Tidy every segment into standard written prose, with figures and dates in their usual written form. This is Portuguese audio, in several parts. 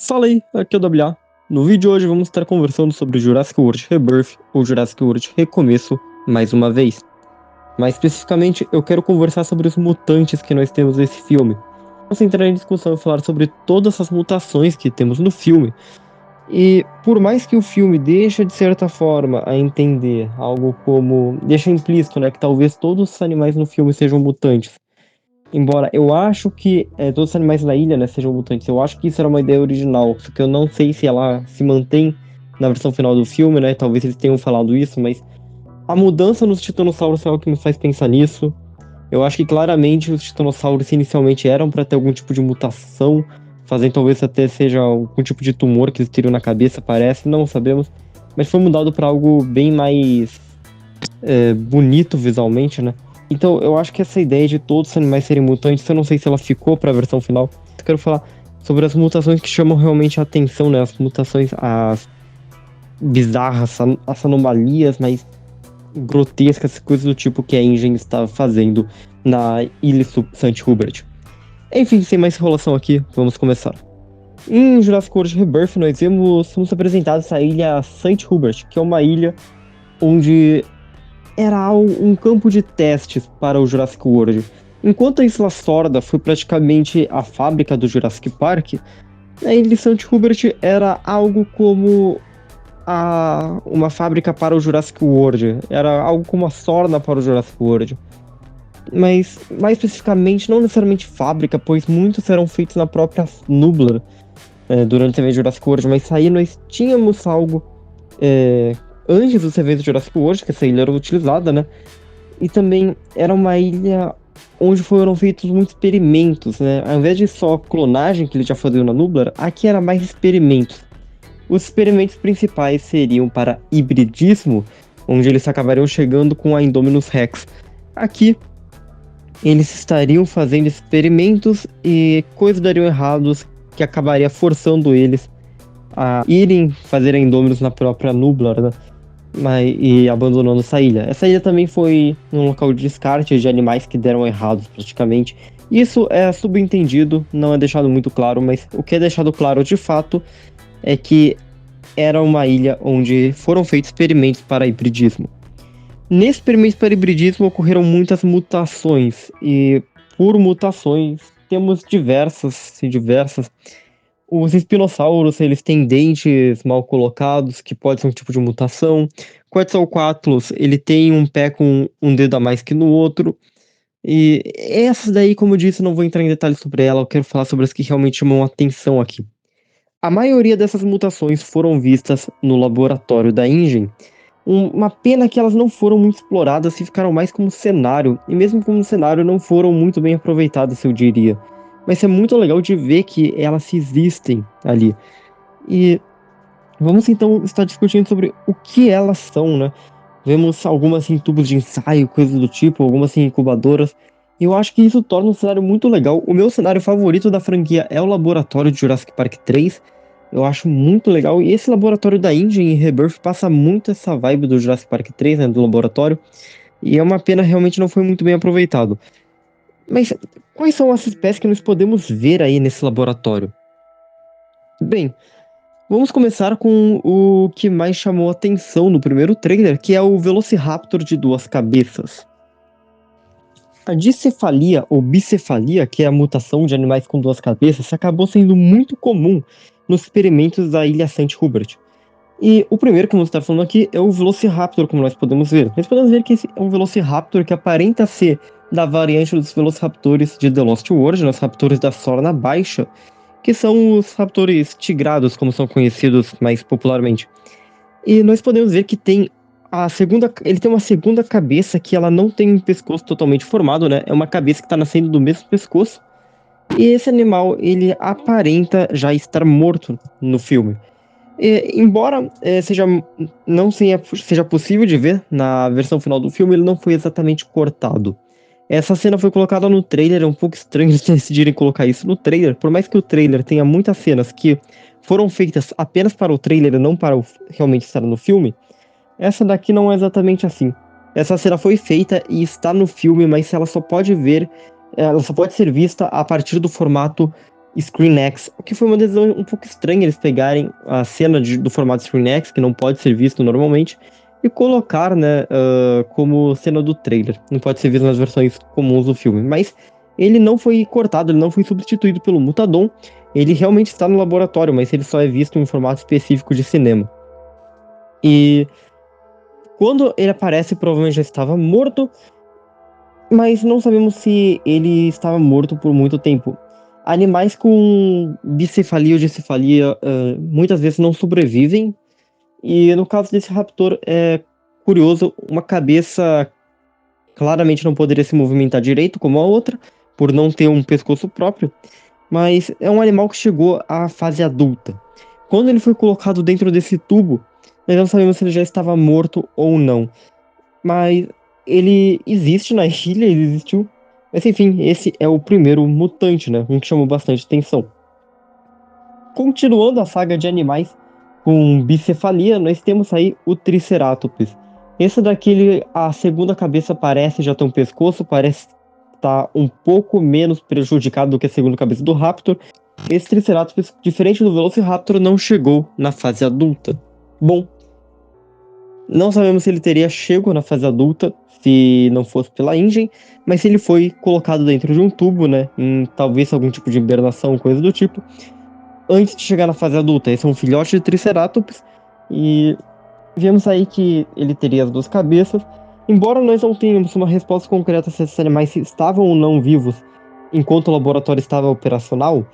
Fala aí, aqui é o WA. No vídeo de hoje vamos estar conversando sobre Jurassic World Rebirth ou Jurassic World Recomeço mais uma vez. Mais especificamente, eu quero conversar sobre os mutantes que nós temos nesse filme. Vamos entrar em discussão e falar sobre todas essas mutações que temos no filme. E por mais que o filme deixe de certa forma a entender algo como... deixa implícito, né, que talvez todos os animais no filme sejam mutantes. Embora eu acho que todos os animais da ilha, né, sejam mutantes. Eu acho que isso era uma ideia original, só que eu não sei se ela se mantém na versão final do filme, né? Talvez eles tenham falado isso, mas a mudança nos titanossauros é algo que me faz pensar nisso. Eu acho que claramente os titanossauros inicialmente eram para ter algum tipo de mutação, fazendo talvez até seja algum tipo de tumor que eles teriam na cabeça, parece, não sabemos. Mas foi mudado para algo bem mais bonito visualmente, né? Então, eu acho que essa ideia de todos os animais serem mutantes, eu não sei se ela ficou pra versão final. Eu quero falar sobre as mutações que chamam realmente a atenção, né? As mutações, as bizarras, as anomalias mais grotescas, coisas do tipo que a Ingen está fazendo na Ilha St. Hubert. Enfim, sem mais enrolação aqui, vamos começar. Em Jurassic World Rebirth, nós somos apresentados a ilha St. Hubert, que é uma ilha onde era um campo de testes para o Jurassic World. Enquanto a Isla Sorda foi praticamente a fábrica do Jurassic Park, a Ilha St. Hubert era algo como uma fábrica para o Jurassic World. Era algo como a Sorna para o Jurassic World. Mas, mais especificamente, não necessariamente fábrica, pois muitos eram feitos na própria Nublar durante o evento Jurassic World. Mas aí nós tínhamos algo antes dos eventos Jurassic World, que essa ilha era utilizada, né? E também era uma ilha onde foram feitos muitos experimentos, né? Ao invés de só clonagem, que eles já faziam na Nublar, aqui era mais experimentos. Os experimentos principais seriam para hibridismo, onde eles acabariam chegando com a Indominus Rex. Aqui, eles estariam fazendo experimentos e coisas dariam errados, que acabaria forçando eles a irem fazer a Indominus na própria Nublar, né? E abandonando essa ilha. Essa ilha também foi um local de descarte de animais que deram errados praticamente. Isso é subentendido, não é deixado muito claro, mas o que é deixado claro de fato é que era uma ilha onde foram feitos experimentos para hibridismo. Nesses experimentos para hibridismo ocorreram muitas mutações, e por mutações temos diversas. Os espinossauros, eles têm dentes mal colocados, que pode ser um tipo de mutação. Quetzalcoatlus, ele tem um pé com um dedo a mais que no outro. E essas daí, como eu disse, não vou entrar em detalhes sobre ela, eu quero falar sobre as que realmente chamam atenção aqui. A maioria dessas mutações foram vistas no laboratório da Ingen. Uma pena que elas não foram muito exploradas e ficaram mais como cenário, e mesmo como cenário não foram muito bem aproveitadas, eu diria. Mas é muito legal de ver que elas existem ali. E vamos então estar discutindo sobre o que elas são, né? Vemos algumas em tubos de ensaio, coisas do tipo, algumas em incubadoras. E eu acho que isso torna um cenário muito legal. O meu cenário favorito da franquia é o laboratório de Jurassic Park 3. Eu acho muito legal. E esse laboratório da Ingen em Rebirth passa muito essa vibe do Jurassic Park 3, né? Do laboratório. E é uma pena, realmente não foi muito bem aproveitado. Mas quais são as espécies que nós podemos ver aí nesse laboratório? Bem, vamos começar com o que mais chamou atenção no primeiro trailer, que é o Velociraptor de duas cabeças. A dicefalia ou bicefalia, que é a mutação de animais com duas cabeças, acabou sendo muito comum nos experimentos da ilha St. Hubert. E o primeiro que vamos estar falando aqui é o Velociraptor, como nós podemos ver. Nós podemos ver que esse é um Velociraptor que aparenta ser da variante dos Velociraptors de The Lost World, os raptores da Sorna Baixa, que são os raptores tigrados, como são conhecidos mais popularmente. E nós podemos ver que ele tem uma segunda cabeça que ela não tem um pescoço totalmente formado, né? É uma cabeça que está nascendo do mesmo pescoço. E esse animal, ele aparenta já estar morto no filme. Embora seja possível de ver na versão final do filme, ele não foi exatamente cortado. Essa cena foi colocada no trailer, é um pouco estranho eles decidirem colocar isso no trailer, por mais que o trailer tenha muitas cenas que foram feitas apenas para o trailer e não para realmente estar no filme, essa daqui não é exatamente assim. Essa cena foi feita e está no filme, mas ela só pode ser vista a partir do formato Screen X, o que foi uma decisão um pouco estranha eles pegarem a cena do formato Screen X, que não pode ser visto normalmente, e colocar, né, como cena do trailer. Não pode ser visto nas versões comuns do filme, mas ele não foi cortado, ele não foi substituído pelo Mutadon, ele realmente está no laboratório, mas ele só é visto em um formato específico de cinema. E quando ele aparece, provavelmente já estava morto, mas não sabemos se ele estava morto por muito tempo. Animais com bicefalia ou dicefalia muitas vezes não sobrevivem, e no caso desse raptor é curioso, uma cabeça claramente não poderia se movimentar direito como a outra, por não ter um pescoço próprio, mas é um animal que chegou à fase adulta. Quando ele foi colocado dentro desse tubo, nós não sabemos se ele já estava morto ou não, mas ele existe na ilha, ele existiu. Mas enfim, esse é o primeiro mutante, né? Um que chamou bastante atenção. Continuando a saga de animais com bicefalia, nós temos aí o Triceratops. Esse daqui, a segunda cabeça parece já ter um pescoço, parece estar um pouco menos prejudicado do que a segunda cabeça do Raptor. Esse Triceratops, diferente do Velociraptor, não chegou na fase adulta. Bom, não sabemos se ele teria chego na fase adulta se não fosse pela Ingen, mas ele foi colocado dentro de um tubo, né? Em talvez algum tipo de hibernação, coisa do tipo, antes de chegar na fase adulta. Esse é um filhote de Triceratops e vemos aí que ele teria as duas cabeças. Embora nós não tenhamos uma resposta concreta se esses animais estavam ou não vivos enquanto o laboratório estava operacional,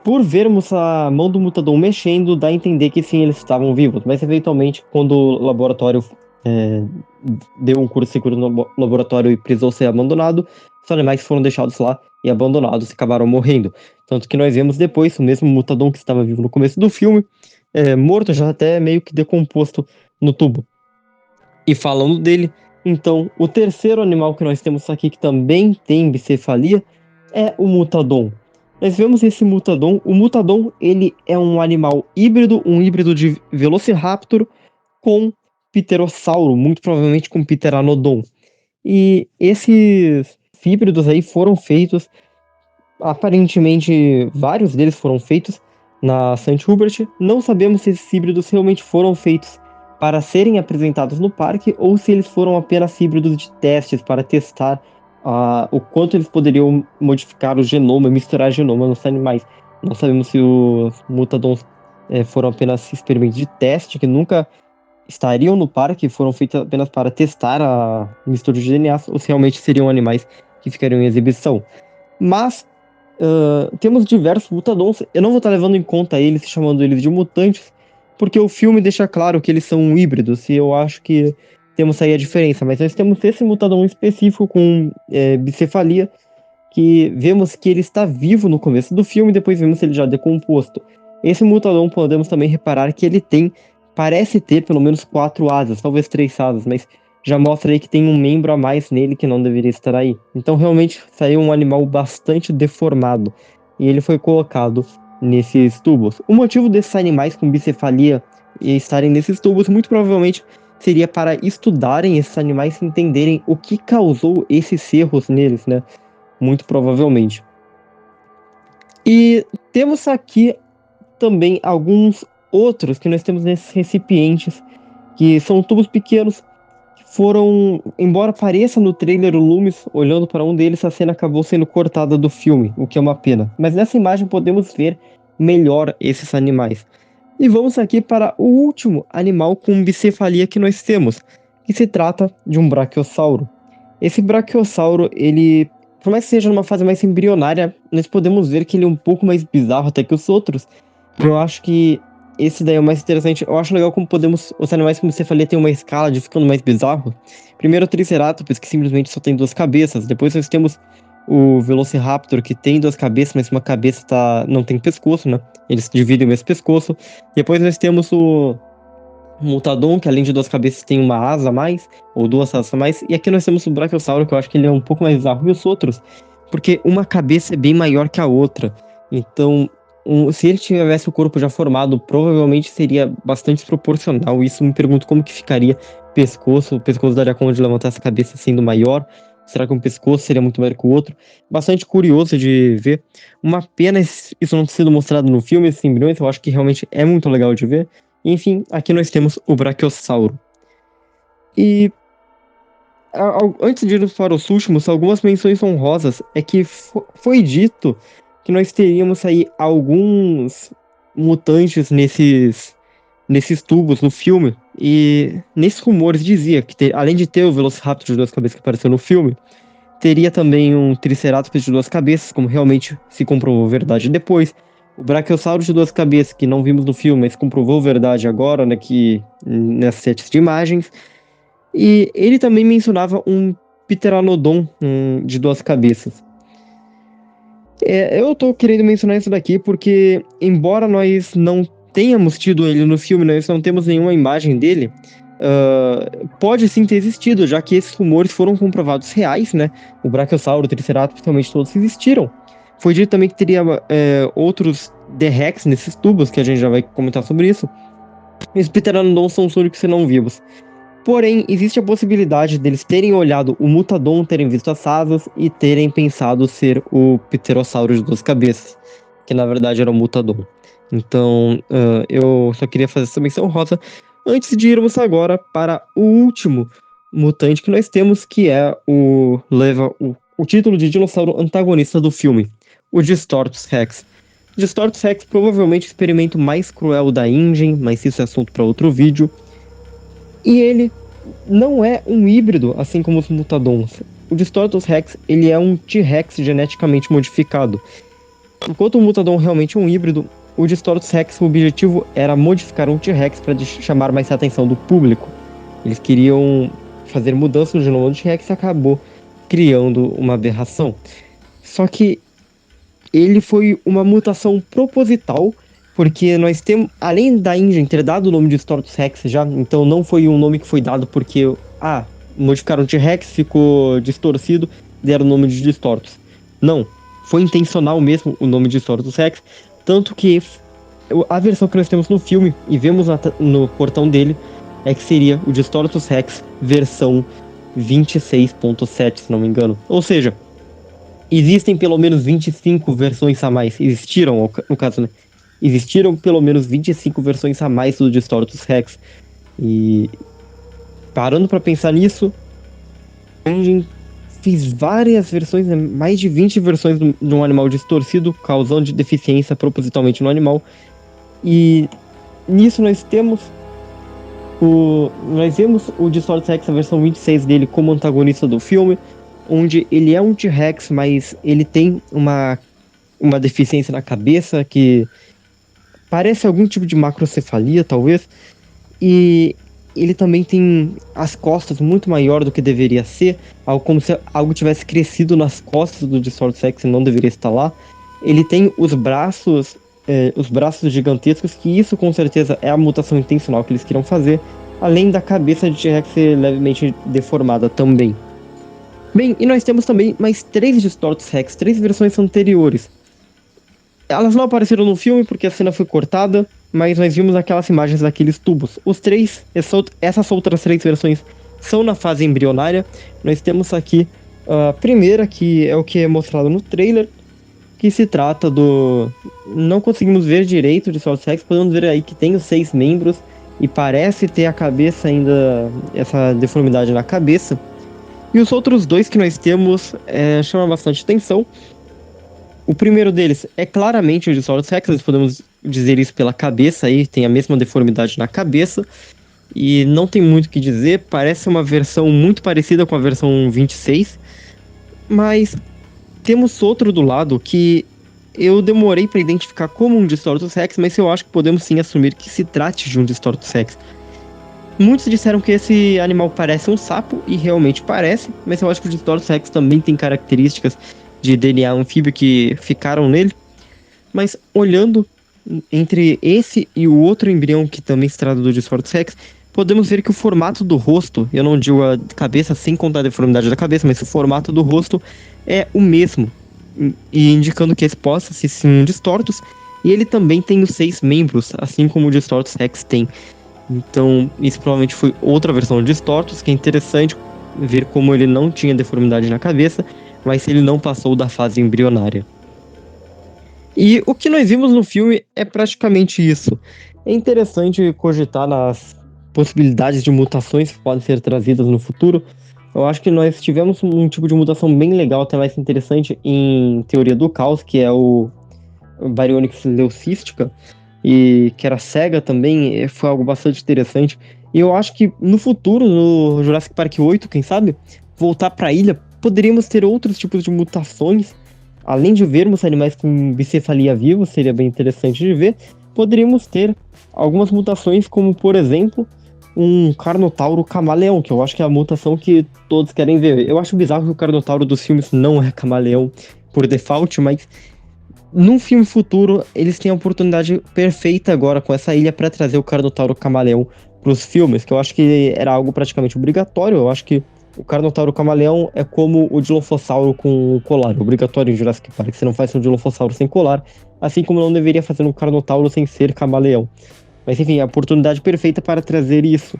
por vermos a mão do Mutadon mexendo, dá a entender que sim, eles estavam vivos. Mas eventualmente, quando o laboratório deu um curto seguro no laboratório e precisou ser abandonado, os animais foram deixados lá e abandonados e acabaram morrendo. Tanto que nós vemos depois o mesmo Mutadon que estava vivo no começo do filme, morto, já até meio que decomposto no tubo. E falando dele, então, o terceiro animal que nós temos aqui que também tem bicefalia é o Mutadon. Nós vemos esse Mutadon. O Mutadon, ele é um animal híbrido, um híbrido de Velociraptor com Pterossauro, muito provavelmente com Pteranodon. E esses híbridos aí foram feitos, aparentemente vários deles foram feitos na St. Hubert. Não sabemos se esses híbridos realmente foram feitos para serem apresentados no parque ou se eles foram apenas híbridos de testes para testar o quanto eles poderiam modificar o genoma, misturar genoma nos animais. Não sabemos se os mutadons foram apenas experimentos de teste, que nunca estariam no parque, foram feitos apenas para testar a mistura de DNA, ou se realmente seriam animais que ficariam em exibição. Mas temos diversos mutadons, eu não vou estar levando em conta eles, chamando eles de mutantes, porque o filme deixa claro que eles são híbridos, e eu acho que temos aí a diferença. Mas nós temos esse mutadon específico com bicefalia, que vemos que ele está vivo no começo do filme, e depois vemos ele já decomposto. Esse mutadon podemos também reparar que ele parece ter pelo menos 4 asas, talvez 3 asas, mas já mostra aí que tem um membro a mais nele que não deveria estar aí. Então realmente saiu um animal bastante deformado, e ele foi colocado nesses tubos. O motivo desses animais com bicefalia estarem nesses tubos muito provavelmente seria para estudarem esses animais e entenderem o que causou esses erros neles, né? Muito provavelmente. E temos aqui também alguns outros que nós temos nesses recipientes, que são tubos pequenos, que foram, embora pareça no trailer o Loomis olhando para um deles, a cena acabou sendo cortada do filme, o que é uma pena. Mas nessa imagem podemos ver melhor esses animais. E vamos aqui para o último animal com bicefalia que nós temos, que se trata de um brachiosauro. Esse brachiosauro, ele, por mais que seja numa fase mais embrionária, nós podemos ver que ele é um pouco mais bizarro até que os outros. Eu acho que esse daí é o mais interessante. Eu acho legal como os animais com bicefalia têm uma escala de ficando mais bizarro. Primeiro o Triceratops, que simplesmente só tem 2 cabeças. Depois nós temos o Velociraptor, que tem 2 cabeças, mas uma cabeça não tem pescoço, né? Eles dividem o mesmo pescoço. Depois nós temos o Mutadon, que além de 2 cabeças tem uma asa a mais, ou 2 asas a mais. E aqui nós temos o Brachiosauro, que eu acho que ele é um pouco mais bizarro. E os outros, porque uma cabeça é bem maior que a outra. Então, se ele tivesse o corpo já formado, provavelmente seria bastante desproporcional. Isso me pergunto como que ficaria o pescoço daria conta de levantar essa cabeça sendo maior. Será que um pescoço seria muito maior que o outro? Bastante curioso de ver. Uma pena isso não ter sido mostrado no filme, esses embriões, eu acho que realmente é muito legal de ver. Enfim, aqui nós temos o Brachiosauro. E antes de irmos para os últimos, algumas menções honrosas é que foi dito que nós teríamos aí alguns mutantes nesses tubos no filme. E nesses rumores dizia que além de ter o Velociraptor de duas cabeças que apareceu no filme, teria também um Triceratops de duas cabeças, como realmente se comprovou verdade depois. O Brachiosauro de duas cabeças, que não vimos no filme, mas comprovou verdade agora, né, nessas sets de imagens. E ele também mencionava um Pteranodon de duas cabeças. Eu tô querendo mencionar isso daqui porque, embora nós não tenhamos tido ele no filme, nós não temos nenhuma imagem dele, pode sim ter existido, já que esses rumores foram comprovados reais, né? O Brachiosauro, o Triceratops, realmente todos existiram. Foi dito também que teria outros D-Rex nesses tubos, que a gente já vai comentar sobre isso. E os Pteranodons são os únicos que não vivos. Porém, existe a possibilidade deles terem olhado o Mutadon, terem visto as asas e terem pensado ser o Pterossauro de duas cabeças, que na verdade era o Mutadon. Então, eu só queria fazer essa menção rosa antes de irmos agora para o último mutante que nós temos, que é o título de dinossauro antagonista do filme, o Distortus Rex. Distortus Rex provavelmente o experimento mais cruel da InGen, mas isso é assunto para outro vídeo. E ele não é um híbrido, assim como os Mutadons. O Distortus Rex, ele é um T-Rex geneticamente modificado. Enquanto o Mutadon realmente é um híbrido, o Distortus Rex, o objetivo era modificar um T-Rex para chamar mais a atenção do público. Eles queriam fazer mudanças no genoma do T-Rex e acabou criando uma aberração. Só que ele foi uma mutação proposital, porque nós temos, além da InGen ter dado o nome de Distortus Rex já, então não foi um nome que foi dado porque, modificaram o T-Rex, ficou distorcido, deram o nome de Distortus. Não, foi intencional mesmo o nome de Distortus Rex, tanto que a versão que nós temos no filme, e vemos no portão dele, é que seria o Distortus Rex versão 26.7, se não me engano. Ou seja, existem pelo menos 25 versões a mais. Existiram, no caso, né? Existiram pelo menos 25 versões a mais do Distortus Rex. E parando pra pensar nisso, a InGen fez várias versões, né? Mais de 20 versões de um animal distorcido, causando deficiência propositalmente no animal. E nisso nós vemos o Distortus Rex, a versão 26 dele, como antagonista do filme, onde ele é um T-Rex, mas ele tem uma deficiência na cabeça que parece algum tipo de macrocefalia, talvez. E ele também tem as costas muito maior do que deveria ser, como se algo tivesse crescido nas costas do Distortus Rex e não deveria estar lá. Ele tem os braços gigantescos, que isso com certeza é a mutação intencional que eles queriam fazer, além da cabeça de T-Rex ser levemente deformada também. Bem, e nós temos também mais 3 Distortus Rex, 3 versões anteriores. Elas não apareceram no filme porque a cena foi cortada, mas nós vimos aquelas imagens daqueles tubos. Essas outras 3 versões são na fase embrionária. Nós temos aqui a primeira, que é o que é mostrado no trailer, que se trata do... Não conseguimos ver direito o Distortus Rex, podemos ver aí que tem os 6 membros e parece ter a cabeça ainda, essa deformidade na cabeça. E os outros 2 que nós temos chamam bastante atenção. O primeiro deles é claramente o Distortus Rex, nós podemos dizer isso pela cabeça aí, tem a mesma deformidade na cabeça. E não tem muito o que dizer, parece uma versão muito parecida com a versão 26. Mas temos outro do lado que eu demorei para identificar como um Distortus Rex, mas eu acho que podemos sim assumir que se trate de um Distortus Rex. Muitos disseram que esse animal parece um sapo, e realmente parece, mas eu acho que o Distortus Rex também tem características de DNA anfíbio que ficaram nele. Mas olhando entre esse e o outro embrião que também se trata do Distortus Rex, podemos ver que o formato do rosto, eu não digo a cabeça sem contar a deformidade da cabeça, mas o formato do rosto é o mesmo, e indicando que esse possa ser sim um Distortus, e ele também tem os 6 membros, assim como o Distortus Rex tem. Então, isso provavelmente foi outra versão do Distortus, que é interessante, ver como ele não tinha deformidade na cabeça, mas ele não passou da fase embrionária. E o que nós vimos no filme é praticamente isso. É interessante cogitar nas possibilidades de mutações que podem ser trazidas no futuro. Eu acho que nós tivemos um tipo de mutação bem legal, até mais interessante, em Teoria do Caos, que é o Baryonyx leucística, e que era cega também, foi algo bastante interessante. E eu acho que no futuro, no Jurassic Park 8, quem sabe, voltar para a ilha, poderíamos ter outros tipos de mutações. Além de vermos animais com bicefalia vivos, seria bem interessante de ver, poderíamos ter algumas mutações, como por exemplo, um Carnotauro camaleão, que eu acho que é a mutação que todos querem ver. Eu acho bizarro que o Carnotauro dos filmes não é camaleão por default, mas num filme futuro, eles têm a oportunidade perfeita agora com essa ilha para trazer o Carnotauro Camaleão para os filmes, que eu acho que era algo praticamente obrigatório. Eu acho que o Carnotauro Camaleão é como o Dilophosauro com colar, obrigatório em Jurassic Park. Você não faz um Dilophosauro sem colar, assim como não deveria fazer um Carnotauro sem ser camaleão. Mas enfim, a oportunidade perfeita para trazer isso.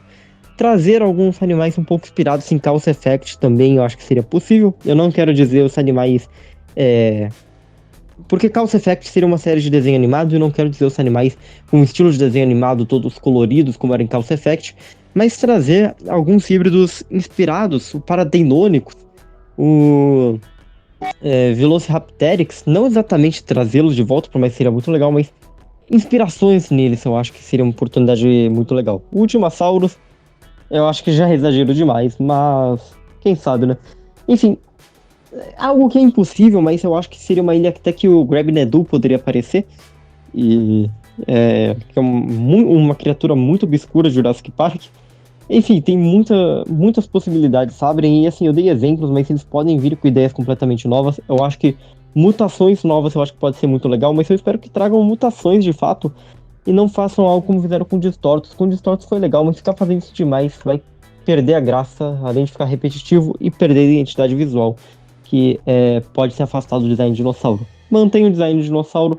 Trazer alguns animais um pouco inspirados em Cause Effect também, eu acho que seria possível. Eu não quero dizer os animais. Porque Cause Effect seria uma série de desenho animado e eu não quero dizer os animais com um estilo de desenho animado todos coloridos, como era em Cause Effect, mas trazer alguns híbridos inspirados, o Paradeinonychus, o Velociraptorix, não exatamente trazê-los de volta, por mais que seria muito legal, mas inspirações neles eu acho que seria uma oportunidade muito legal. O Ultimasaurus, eu acho que já é exagero demais, mas quem sabe, né? Enfim, algo que é impossível, mas eu acho que seria uma ilha até que o Grabnedu poderia aparecer. E que é uma criatura muito obscura de Jurassic Park. Enfim, tem muitas possibilidades, sabe? E assim, eu dei exemplos, mas eles podem vir com ideias completamente novas. Eu acho que mutações novas eu acho que pode ser muito legal, mas eu espero que tragam mutações de fato e não façam algo como fizeram com Distortos. Com Distortos foi legal, mas ficar fazendo isso demais vai perder a graça, além de ficar repetitivo e perder a identidade visual, que pode ser afastado do design de dinossauro. Mantenha o design de dinossauro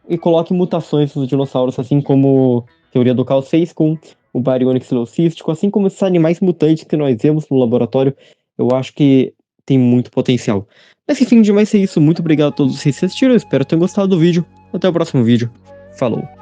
e coloque mutações nos dinossauros, assim como Teoria do Caos fez com o Baryonyx leucístico, assim como esses animais mutantes que nós vemos no laboratório. Eu acho que tem muito potencial. Mas enfim, demais é isso. Muito obrigado a todos vocês que assistiram. Eu espero que tenham gostado do vídeo. Até o próximo vídeo. Falou!